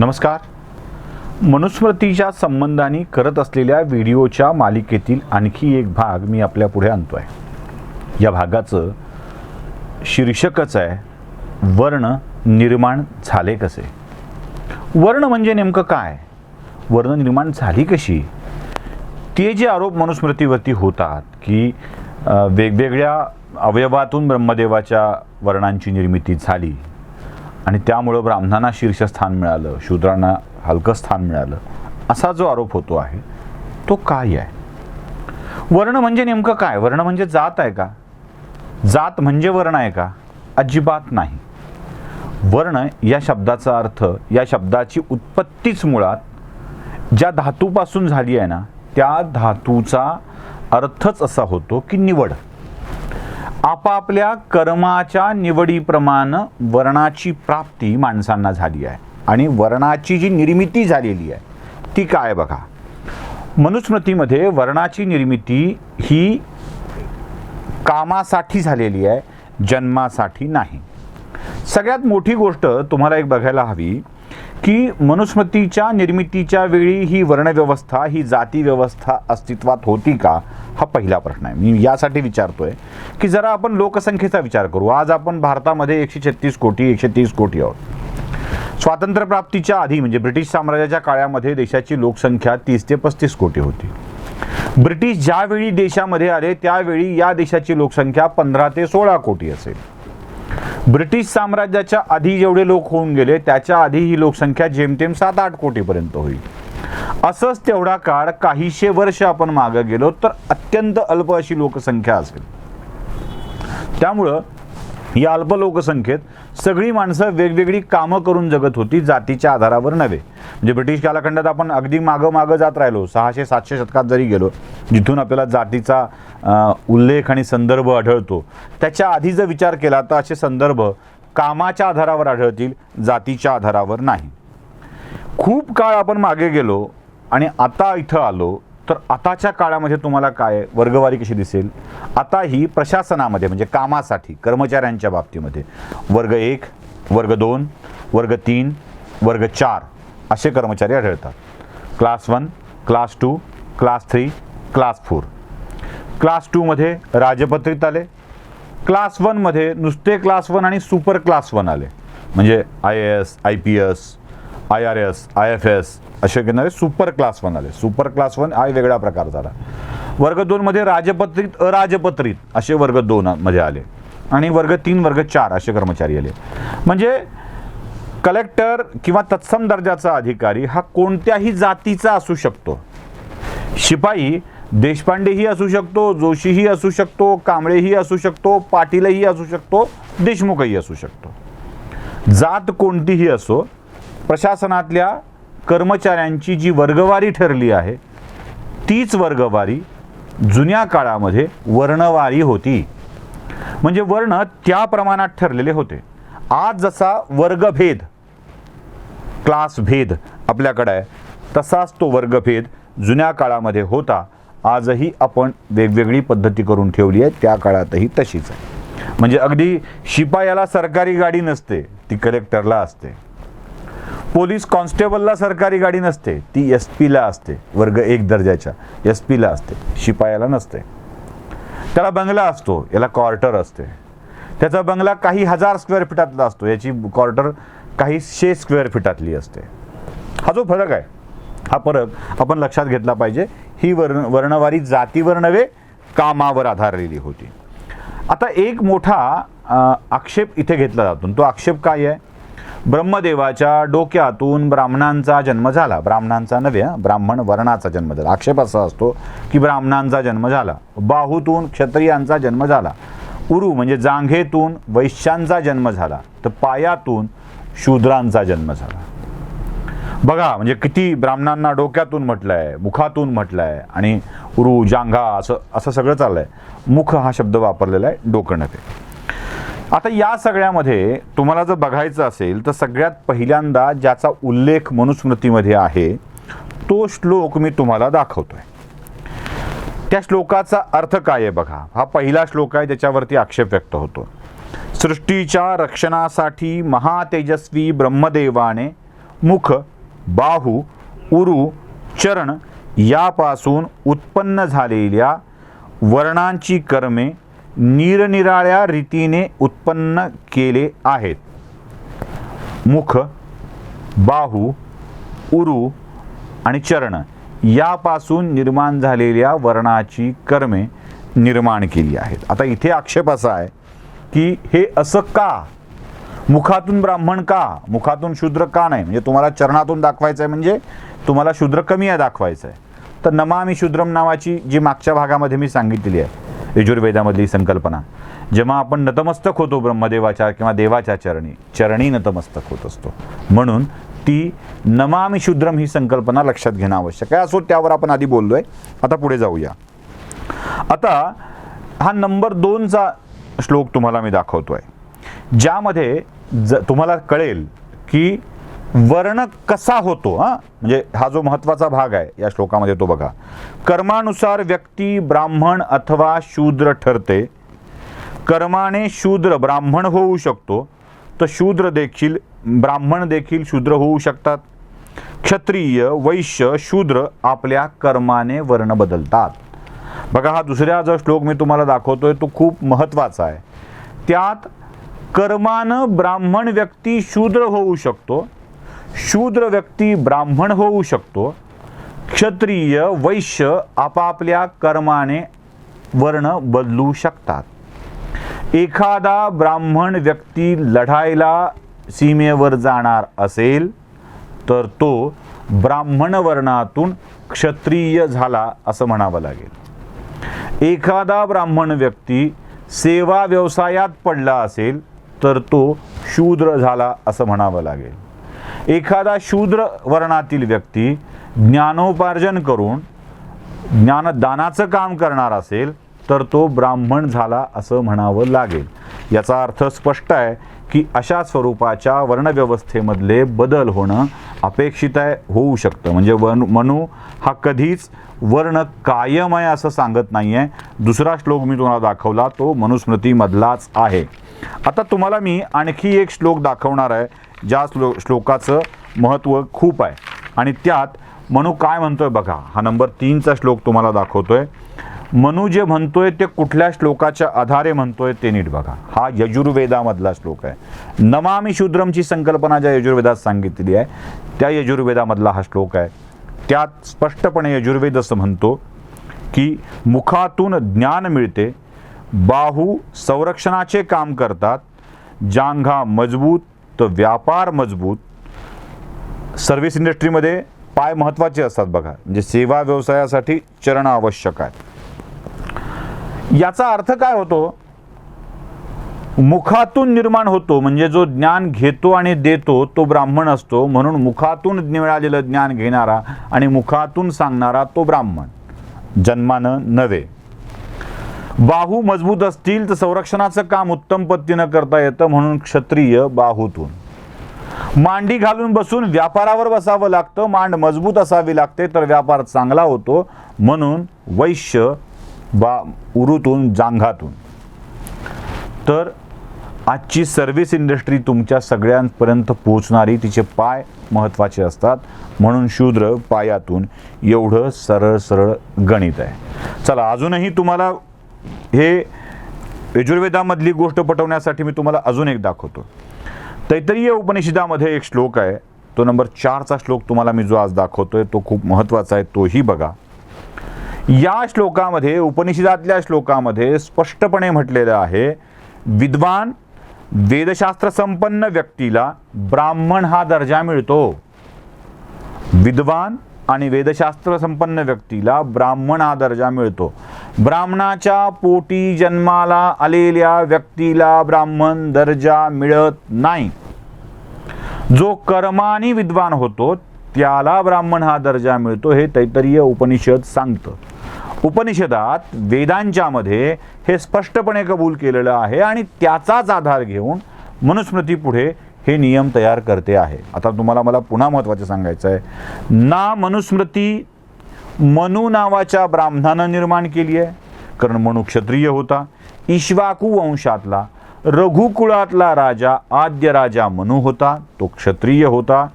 नमस्कार. मनुस्मृतीच्या संबंधाने करत असलेल्या व्हिडिओच्या मालिकेतील आणखी एक भाग मी आपल्या पुढे आणतो आहे. या भागाचं शीर्षकच आहे वर्ण निर्माण झाले कसे. वर्ण म्हणजे नेमकं काय, वर्ण निर्माण झाली कशी. ते जे आरोप मनुस्मृतीवरती होतात की वेगवेगळ्या अवयवातून ब्रह्मदेवाच्या वर्णांची निर्मिती झाली आणि त्यामुळं ब्राह्मणांना शीर्षस्थान मिळालं, शूद्रांना हलकं स्थान मिळालं, असा जो आरोप होतो आहे तो काय आहे. वर्ण म्हणजे नेमकं काय. वर्ण म्हणजे जात आहे का, जात म्हणजे वर्ण आहे का. अजिबात नाही. वर्ण या शब्दाचा अर्थ, या शब्दाची उत्पत्तीच मुळात ज्या धातूपासून झाली आहे ना, त्या धातूचा अर्थच असा होतो की निवड. आपापल्या कर्माच्या निवडीप्रमाणे वर्णाची प्राप्ती माणसांना झाली आहे आणि वर्णाची जी निर्मिती झालेली आहे ती काय बघा. मनुस्मृतीमध्ये वर्णाची निर्मिती ही कामासाठी झालेली आहे, जन्मासाठी नाही. सगळ्यात मोठी गोष्ट तुम्हाला एक बघायला हवी की मनुस्मृतीच्या निर्मितीच्या वेळी ही वर्णव्यवस्था, ही जाती व्यवस्था अस्तित्वात होती का, हा पहिला प्रश्न आहे. मी यासाठी विचारतोय की जरा आपण लोकसंख्येचा विचार करू. आज आपण भारतामध्ये 136 कोटी 130 कोटी आहोत. स्वातंत्र्यप्राप्तीच्या आधी म्हणजे ब्रिटिश साम्राज्याच्या काळामध्ये देशाची लोकसंख्या 30 ते 35 कोटी होती. ब्रिटिश ज्यावेळी देशामध्ये आले त्यावेळी या देशाची लोकसंख्या 15 ते 16 कोटी असेल. ब्रिटिश साम्राज्याच्या आधी जेवढे लोक होऊन गेले त्याच्या आधी ही लोकसंख्या जेमतेम 7-8 कोटीपर्यंत होईल. असंच तेवढा काळ काहीशे वर्ष आपण मागे गेलो तर अत्यंत अल्प अशी लोकसंख्या असेल. त्यामुळं या अल्प लोकसंख्येत सगळी माणसं वेगवेगळी कामं करून जगत होती, जातीच्या आधारावर नव्हे. म्हणजे ब्रिटिश कालखंडात आपण अगदी मागं जात राहिलो, 600-700 शतकात जरी गेलो, जिथून आपल्याला जातीचा उल्लेख आणि संदर्भ आढळतो, त्याच्या आधी जर विचार केला तर असे संदर्भ कामाच्या आधारावर आढळतील, जातीच्या आधारावर नाही. खूप काळ आपण मागे गेलो आणि आता इथं आलो तर आताच्या काळामध्ये तुम्हाला काय वर्गवारी कशी दिसेल. आता ही प्रशासनामध्ये म्हणजे कामासाठी कर्मचाऱ्यांच्या बाबतीमध्ये वर्ग 1, वर्ग 2, वर्ग 3, वर्ग 4 असे कर्मचारी आढळतात. Class 1, class 2, class 3, class 4. Class 2 मध्ये राजपत्रित आले. क्लास 1 मध्ये नुसते क्लास 1 आणि सुपर क्लास 1 आले. म्हणजे IAS, IPS, IRS, IFS असे घेणारे सुपर क्लास 1 आले. सुपर क्लास 1 हा वेगळा प्रकार झाला. वर्ग 2 मध्ये राजपत्रित, अराजपत्रित असे वर्ग 2 मध्ये आले आणि वर्ग 3, वर्ग 4 असे कर्मचारी आले. म्हणजे कलेक्टर किंवा तत्सम दर्जाचा अधिकारी हा कोणत्याही जातीचा असू शकतो. शिपाई देशपांडेही असू शकतो, जोशीही असू शकतो, कांबळेही असू शकतो, पाटीलही असू शकतो, देशमुखही असू शकतो. जात कोणतीही असो, प्रशासनातल्या कर्मचाऱ्यांची जी वर्गवारी ठरली आहे तीच वर्गवारी जुन्या काळामध्ये वर्णवारी होती. म्हणजे वर्ण त्या प्रमाणात ठरलेले होते. आज जसा वर्गभेद, क्लास भेद आपल्याकडे आहे तसाच तो वर्गभेद जुन्या काळामध्ये होता. आजही आपण वेगवेगळी पद्धती करून ठेवली आहे, त्या काळातही तशीच आहे. म्हणजे अगदी शिपायाला सरकारी गाडी नसते, ती कलेक्टरला असते. पोलीस कॉन्स्टेबलला सरकारी गाडी नसते, ती SP ला असते, वर्ग 1 दर्जाच्या SP ला असते, शिपायाला नसते. त्याला बंगला असतो, याला क्वार्टर असते. त्याचा बंगला काही 1000 स्क्वेअर फीटातला असतो, याची क्वार्टर काही 100 स्क्वेअर फीटातली असते. हा जो फरक आहे, हा फरक आपण लक्षात घेतला पाहिजे. ही वर्णवारी जातीवर नव्हे कामावर आधारलेली होती. आता एक मोठा आक्षेप इथे घेतला जातो. तो आक्षेप काय आहे. ब्रह्मदेवाच्या डोक्यातून ब्राह्मणांचा जन्म झाला. ब्राह्मणांचा नव्हे, ब्राह्मण वर्णाचा जन्म झाला. आक्षेप असा असतो की ब्राह्मणांचा जन्म झाला. बाहूतून क्षत्रियांचा जन्म झाला. उरू म्हणजे जांघेतून वैश्यांचा जन्म झाला. तर पायातून शूद्रांचा जन्म झाला. बघा म्हणजे किती ब्राह्मणांना डोक्यातून म्हटलंय, मुखातून म्हटलंय आणि उरू, जांघा असं सगळं चाललंय. मुख हा शब्द वापरलेला आहे, डोकं नव्हे. आता या सगळ्यामध्ये तुम्हाला जर बघायचं असेल तर सगळ्यात पहिल्यांदा ज्याचा उल्लेख मनुस्मृतीमध्ये आहे तो श्लोक मी तुम्हाला दाखवतोय. त्या श्लोकाचा अर्थ काय आहे बघा. हा पहिला श्लोक आहे ज्याच्यावरती आक्षेप व्यक्त होतो. सृष्टीच्या रक्षणासाठी महातेजस्वी ब्रह्मदेवाने मुख बाहू, उरू, चरण यापासून उत्पन्न झालेल्या वर्णांची कर्मे निरनिराळ्या रीतीने उत्पन्न केले आहेत. मुख, बाहू, उरू आणि चरण यापासून निर्माण झालेल्या वर्णाची कर्मे निर्माण केली आहेत. आता इथे आक्षेप असा आहे की हे असं का? मुखातून ब्राह्मण का? मुखातून शूद्र का नाही? म्हणजे तुम्हाला चरणातून दाखवायचं आहे, म्हणजे तुम्हाला शूद्र कमी आहे दाखवायचं आहे. तर नमामि शूद्रम नावाची जी मागच्या भागामध्ये मी सांगितलेली आहे यजुर्वेदामधली संकल्पना, जेव्हा आपण नतमस्तक होतो ब्रह्मदेवाच्या किंवा देवाच्या चरणी नतमस्तक होत असतो, म्हणून ती नमामि शूद्रम ही संकल्पना लक्षात घेणं आवश्यक आहे. असो, त्यावर आपण आधी बोललोय. आता पुढे जाऊया. आता हा नंबर 2चा श्लोक तुम्हाला मी दाखवतोय, ज्यामध्ये तुम्हाला कळेल की वर्ण कसा होतो. म्हणजे हा जो महत्त्वाचा भाग आहे या श्लोकामध्ये तो बघा. कर्मानुसार व्यक्ती ब्राह्मण अथवा शूद्र ठरते. कर्माने शूद्र ब्राह्मण होऊ शकतो, तर शूद्र देखील ब्राह्मण देखील शूद्र होऊ शकतात. क्षत्रिय, वैश्य, शूद्र आपल्या कर्माने वर्ण बदलतात. बघा, हा दुसरा जो श्लोक मी तुम्हाला दाखवतोय तो खूप महत्त्वाचा आहे. त्यात कर्मानं ब्राह्मण व्यक्ती शूद्र होऊ शकतो, शूद्र व्यक्ती ब्राह्मण होऊ शकतो. क्षत्रिय, वैश्य आपापल्या कर्माने वर्ण बदलू शकतात. एखादा ब्राह्मण व्यक्ती लढायला सीमेवर जाणार असेल तर तो ब्राह्मण वर्णातून क्षत्रिय झाला असं म्हणावं लागेल. एखादा ब्राह्मण व्यक्ती सेवा व्यवसायात पडला असेल तर तो शूद्र झाला असं म्हणावं लागेल. एखादा शूद्र वर्णातील व्यक्ती ज्ञानोपार्जन करून ज्ञानदानाचं काम करणार असेल तर तो ब्राह्मण झाला असं म्हणावं लागेल. याचा अर्थ स्पष्ट आहे की अशा स्वरूपाच्या वर्णव्यवस्थेमधले बदल होणं अपेक्षित आहे, होऊ शकतं. म्हणजे मनू हा कधीच वर्ण कायम आहे असं सांगत नाही आहे. दुसरा श्लोक मी तुम्हाला दाखवला तो मनुस्मृतीमधलाच आहे. आता तुम्हाला मी आणखी एक श्लोक दाखवणार आहे ज्या श्लोकाचं महत्त्व खूप आहे, आणि त्यात मनू काय म्हणतोय बघा. हा नंबर 3चा श्लोक तुम्हाला दाखवतोय. मनू जे म्हणतोय ते कुठल्या श्लोकाच्या आधारे म्हणतोय ते नीट बघा. हा यजुर्वेदामधला श्लोक आहे. नमामि शूद्रमची संकल्पना ज्या यजुर्वेदात सांगितलेली आहे त्या यजुर्वेदामधला हा श्लोक आहे. त्यात स्पष्टपणे यजुर्वेद असं म्हणतो की मुखातून ज्ञान मिळते, बाहू संरक्षणाचे काम करतात, जांघा मजबूत तर व्यापार मजबूत. सर्व्हिस इंडस्ट्रीमध्ये पाय महत्त्वाचे असतात बघा, म्हणजे सेवा व्यवसायासाठी चरण आवश्यक आहे. याचा अर्थ काय होतो? मुखातून निर्माण होतो, म्हणजे जो ज्ञान घेतो आणि देतो तो ब्राह्मण असतो, म्हणून मुखातून मिळालेलं ज्ञान घेणारा आणि मुखातून सांगणारा तो ब्राह्मण, जन्मानं नव्हे. बाहू मजबूत असतील तर संरक्षणाचं काम उत्तम पद्धतीनं करता येतं, म्हणून क्षत्रिय बाहूतून. मांडी घालून बसून व्यापारावर बसावं लागतं, मांड मजबूत असावी लागते तर व्यापार चांगला होतो, म्हणून वैश्य उरूतून, जांघातून. तर आजची सर्व्हिस इंडस्ट्री तुमच्या सगळ्यांपर्यंत पोहोचणारी, तिचे पाय महत्त्वाचे असतात, म्हणून शूद्र पायातून. एवढं सरळ सरळ गणित आहे. चला, अजूनही तुम्हाला हे यजुर्वेदामधली गोष्ट पटवण्यासाठी मी तुम्हाला अजून एक दाखवतो. तैत्तिरीय उपनिषदामध्ये एक श्लोक आहे, तो नंबर 4चा श्लोक तुम्हाला मी जो आज दाखवतोय तो खूप महत्त्वाचा आहे, तोही बघा. या श्लोकामध्ये, उपनिषदातल्या श्लोकामध्ये स्पष्टपणे म्हटलेलं आहे, विद्वान वेदशास्त्र संपन्न व्यक्तीला ब्राह्मण हा दर्जा मिळतो. विद्वान आणि वेदशास्त्र संपन्न व्यक्तीला ब्राह्मण हा दर्जा मिळतो. ब्राह्मणाच्या पोटी जन्माला आलेल्या व्यक्तीला ब्राह्मण दर्जा मिळत नाही. जो कर्माने विद्वान होतो त्याला ब्राह्मण हा दर्जा मिळतो, हे तैत्तिरीय उपनिषद सांगतं. उपनिषदात वेदांच्या मध्ये हे स्पष्टपणे कबूल केलेलं आहे आणि त्याचाच आधार घेऊन मनुस्मृती पुढे हे नियम तयार करते आहे. आता तुम्हाला मला पुन्हा महत्त्वाचं सांगायचं आहे, ना मनुस्मृती मनू नावाच्या ब्राह्मणानं निर्माण केली आहे, कारण मनू क्षत्रिय होता. इक्ष्वाकू वंशातला रघुकुळातला राजा आद्य राजा मनू होता, तो क्षत्रिय होता.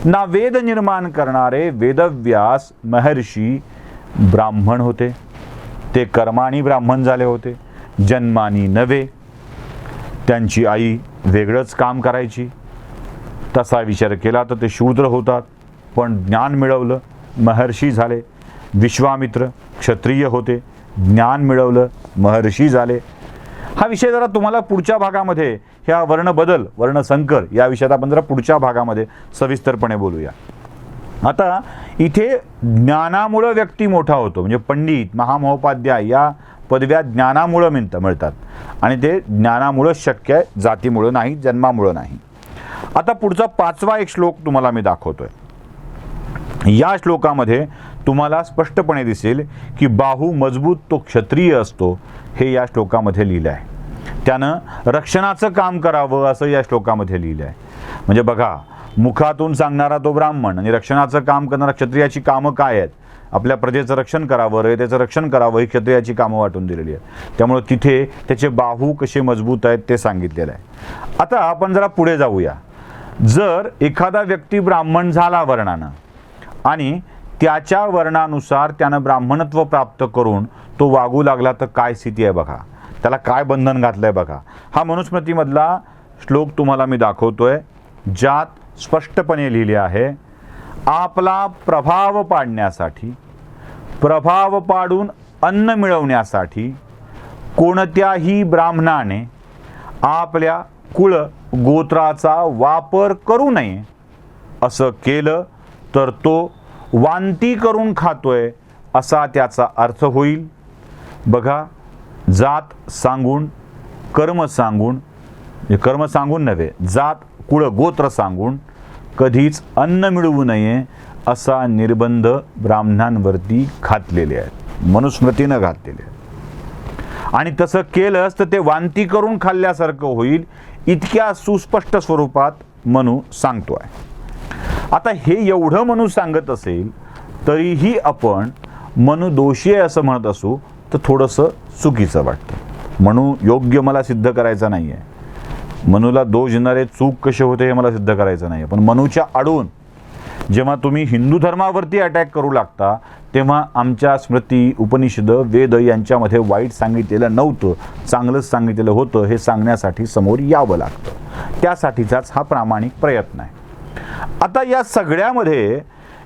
ना वेद निर्माण करणारे वेदव्यास महर्षी ब्राह्मण होते, ते कर्मानी ब्राह्मण झाले होते, जन्मानी नव्हे. त्यांची आई वेगळंच काम करायची, तसा विचार केला तर ते शूद्र होतात, पण ज्ञान मिळवलं महर्षी झाले. विश्वामित्र क्षत्रिय होते, ज्ञान मिळवलं महर्षी झाले. हा विषय जरा तुम्हाला पुढच्या भागामध्ये, ह्या वर्णबदल वर्णसंकर या विषयात आपण जरा पुढच्या भागामध्ये सविस्तरपणे बोलूया. आता इथे ज्ञानामुळं व्यक्ती मोठा होतो, म्हणजे पंडित महामहोपाध्याय या पदव्या ज्ञानामुळं मिळतात, आणि ते ज्ञानामुळं शक्य आहे, जातीमुळं नाही, जन्मामुळं नाही. आता पुढचा 5वा एक श्लोक तुम्हाला मी दाखवतोय. या श्लोकामध्ये तुम्हाला स्पष्टपणे दिसेल की बाहू मजबूत तो क्षत्रिय असतो, हे या श्लोकामध्ये लिहिलं आहे. त्यानं रक्षणाचं काम करावं असं या श्लोकामध्ये लिहिलं आहे. म्हणजे बघा, मुखातून सांगणारा तो ब्राह्मण आणि रक्षणाचं काम करणारा क्षत्रियाची कामं काय आहेत? आपल्या प्रजेचं रक्षण करावं, रयतेचं रक्षण करावं, ही क्षत्रियाची कामं वाटून दिलेली आहेत. त्यामुळे तिथे त्याचे बाहू कसे मजबूत आहेत ते सांगितलेलं आहे. आता आपण जरा पुढे जाऊया. जर एखादा व्यक्ती ब्राह्मण झाला वर्णानं आणि त्याच्या वर्णानुसार त्यानं ब्राह्मणत्व प्राप्त करून तो वागू लागला तर काय स्थिती आहे बघा, त्याला काय बंधन घातलंय बघा. हा मनुस्मृतीमधला श्लोक तुम्हाला मी दाखवतोय, ज्यात स्पष्टपणे लिहिले आहे, आपला प्रभाव पाडण्यासाठी, प्रभाव पाडून अन्न मिळवण्यासाठी कोणत्याही ब्राह्मणाने आपल्या कुळ गोत्राचा वापर करू नये. असं केलं तर तो वांती करून खातोय असा त्याचा अर्थ होईल. बघा, जात सांगून कर्म सांगून, कर्म सांगून नव्हे, जात कुळ गोत्र सांगून कधीच अन्न मिळवू नये असा निर्बंध ब्राह्मणांवरती घातलेले आहेत, मनुस्मृतीनं घातलेले आहेत. आणि तसं केलंच तर ते वांती करून खाल्ल्यासारखं होईल, इतक्या सुस्पष्ट स्वरूपात मनु सांगतोय. आता हे एवढं मनु सांगत असेल तरीही आपण मनु दोषी आहे असं म्हणत असू तर थोडंसं चुकीचं वाटतं. म्हणू योग्य मला सिद्ध करायचं नाही आहे, मनूला दोष देणारे चूक कसे होते हे मला सिद्ध करायचं नाही. पण मनूच्या आडून जेव्हा तुम्ही हिंदू धर्मावरती अटॅक करू लागता तेव्हा आमच्या स्मृती, उपनिषद, वेद यांच्यामध्ये वाईट सांगितलेलं नव्हतं, चांगलंच सांगितलेलं होतं हे सांगण्यासाठी समोर यावं लागतं. त्यासाठीचाच हा प्रामाणिक प्रयत्न आहे. आता या सगळ्यामध्ये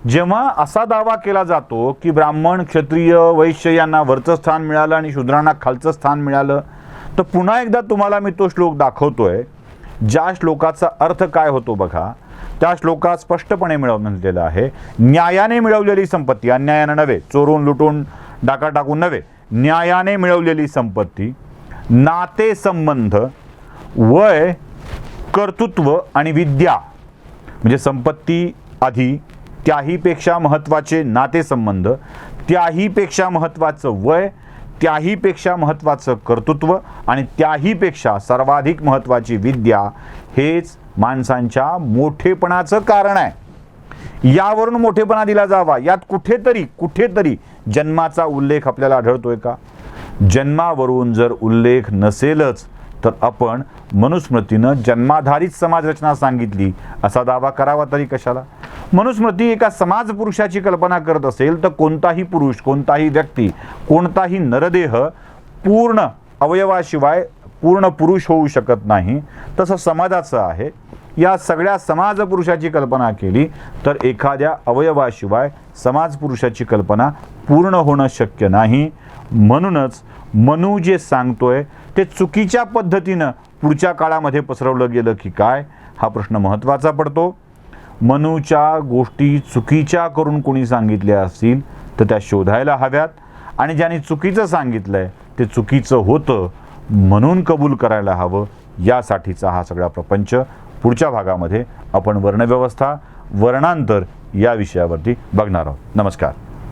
जेव्हा असा दावा केला जातो की ब्राह्मण, क्षत्रिय, वैश्य यांना वरचं स्थान मिळालं आणि शूद्रांना खालचं स्थान मिळालं, तर पुन्हा एकदा तुम्हाला मी तो श्लोक दाखवतोय, ज्या श्लोकाचा अर्थ काय होतो बघा. त्या श्लोकात स्पष्टपणे म्हटलेलं आहे, न्यायाने मिळवलेली संपत्ती, अन्यायाने नव्हे, चोरून लुटून डाका टाकून नव्हे, न्यायाने मिळवलेली संपत्ती, नाते संबंध, वय, कर्तृत्व आणि विद्या, म्हणजे संपत्ती आधी, त्याहीपेक्षा महत्त्वाचे नातेसंबंध, त्याहीपेक्षा महत्त्वाचं वय, त्याहीपेक्षा महत्त्वाचं कर्तृत्व आणि त्याहीपेक्षा सर्वाधिक महत्त्वाची विद्या, हेच माणसांच्या मोठेपणाचं कारण आहे. यावरून मोठेपणा दिला जावा. यात कुठेतरी जन्माचा उल्लेख आपल्याला आढळतोय का? जन्मावरून जर उल्लेख नसेलच तर आपण मनुस्मृतीनं जन्माधारित समाजरचना सांगितली असा दावा करावा तरी कशाला? मनुस्मृती एका समाज पुरुषाची कल्पना करत असेल तर कोणताही पुरुष, कोणताही व्यक्ती, कोणताही नरदेह पूर्ण अवयवाशिवाय पूर्ण पुरुष होऊ शकत नाही. तसं समाजाचं आहे. या सगळ्या समाज पुरुषाची कल्पना केली तर एखाद्या अवयवाशिवाय समाज पुरुषाची कल्पना पूर्ण होणं शक्य नाही. म्हणूनच मनू जे सांगतोय ते चुकीच्या पद्धतीनं पुढच्या काळामध्ये पसरवलं गेलं की काय, हा प्रश्न महत्त्वाचा पडतो. मनूच्या गोष्टी चुकीच्या करून कोणी सांगितल्या असतील तर त्या शोधायला हव्यात, आणि ज्यांनी चुकीचं सांगितलंय ते चुकीचं होतं म्हणून कबूल करायला हवं. यासाठीचा हा सगळा प्रपंच. पुढच्या भागामध्ये आपण वर्णव्यवस्था, वर्णांतर या विषयावरती बघणार आहोत. नमस्कार.